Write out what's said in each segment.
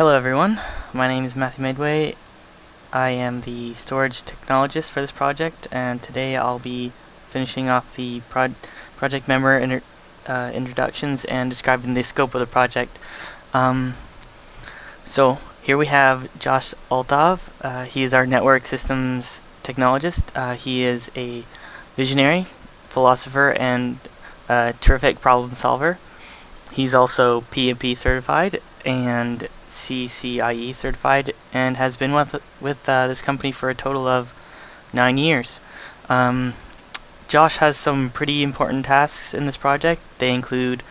Hello everyone, my name is Matthew Medway. I am the storage technologist for this project, and today I'll be finishing off the project member introductions and describing the scope of the project. So here we have Josh Altov. He is our network systems technologist. He is a visionary, philosopher, and a terrific problem solver. He's also PMP certified and CCIE certified, and has been with this company for a total of 9 years. Josh has some pretty important tasks in this project. They include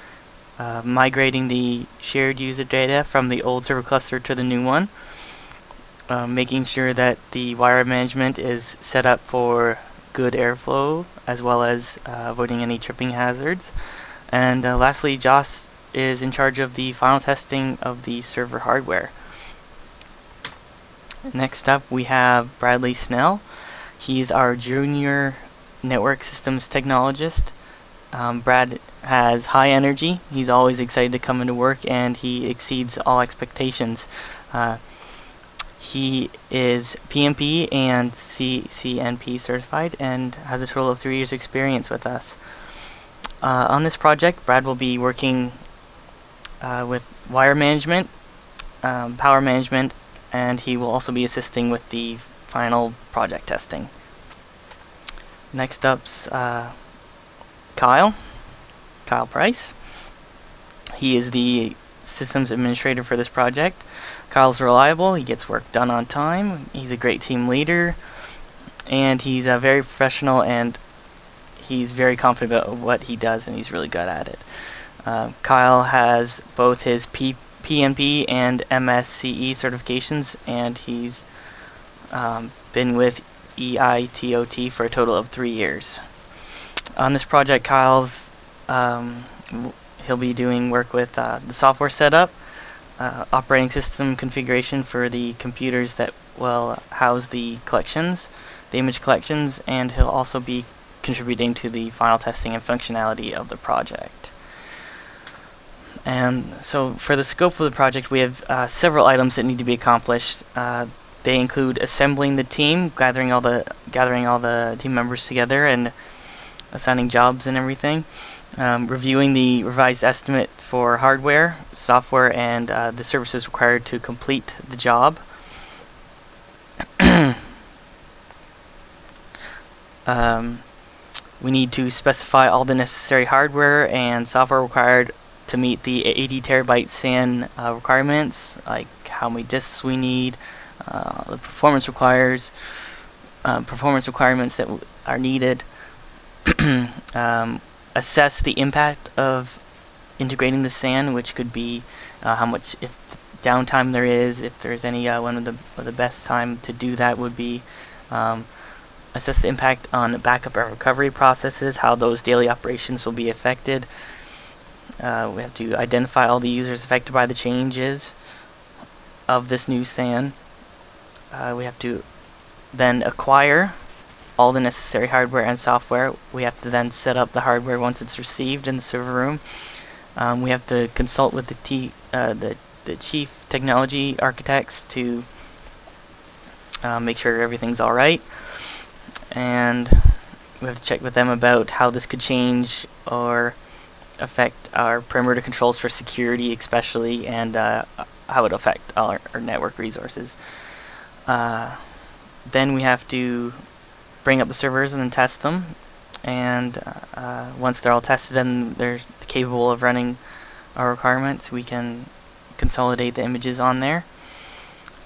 migrating the shared user data from the old server cluster to the new one, making sure that the wire management is set up for good airflow, as well as avoiding any tripping hazards. And lastly, Josh is in charge of the final testing of the server hardware. Next up, we have Bradley Snell. He's our junior network systems technologist. Brad has high energy. He's always excited to come into work, and he exceeds all expectations. He is PMP and CCNP certified and has a total of 3 years experience with us. On this project, Brad will be working with wire management, power management, and he will also be assisting with the final project testing. Next up's Kyle Price. He is the systems administrator for this project. Kyle's reliable, he gets work done on time, he's a great team leader, and he's very professional, and he's very confident about what he does, and he's really good at it. Kyle has both his PMP and MSCE certifications, and he's been with EITOT for a total of 3 years. On this project, he'll be doing work with the software setup, operating system configuration for the computers that will house the collections, the image collections, and he'll also be contributing to the final testing and functionality of the project. And so for the scope of the project, we have several items that need to be accomplished. They include assembling the team, gathering all the team members together, and assigning jobs and everything. Reviewing the revised estimate for hardware, software, and the services required to complete the job. We need to specify all the necessary hardware and software required to meet the 80 terabyte SAN requirements, like how many disks we need, the performance requirements that are needed. Assess the impact of integrating the SAN, which could be how much downtime there is. If there's any, one of the best time to do that would be assess the impact on backup and recovery processes, how those daily operations will be affected. We have to identify all the users affected by the changes of this new SAN. We have to then acquire all the necessary hardware and software. We have to then set up the hardware once it's received in the server room. We have to consult with the chief technology architects to make sure everything's alright. And we have to check with them about how this could change or affect our perimeter controls for security especially, and how it affect our network resources. Then we have to bring up the servers and then test them, and once they're all tested and they're capable of running our requirements, we can consolidate the images on there,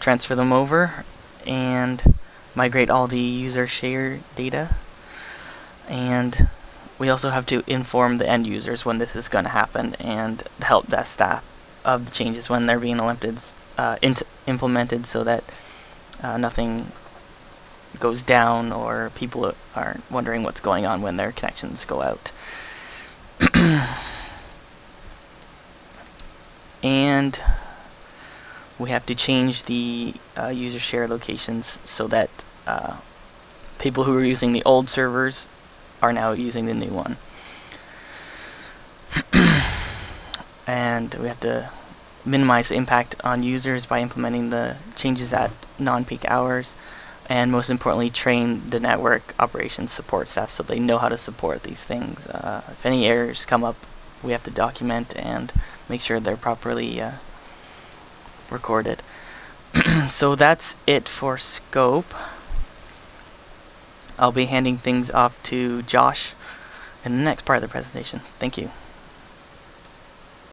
transfer them over, and migrate all the user share data. And we also have to inform the end users when this is going to happen, and the help desk staff of the changes when they're being implemented, so that nothing goes down or people aren't wondering what's going on when their connections go out. And we have to change the user share locations so that people who are using the old servers are now using the new one. And we have to minimize the impact on users by implementing the changes at non-peak hours, and most importantly, train the network operations support staff so they know how to support these things. If any errors come up, we have to document and make sure they're properly recorded. So that's it for scope. I'll be handing things off to Josh in the next part of the presentation. Thank you.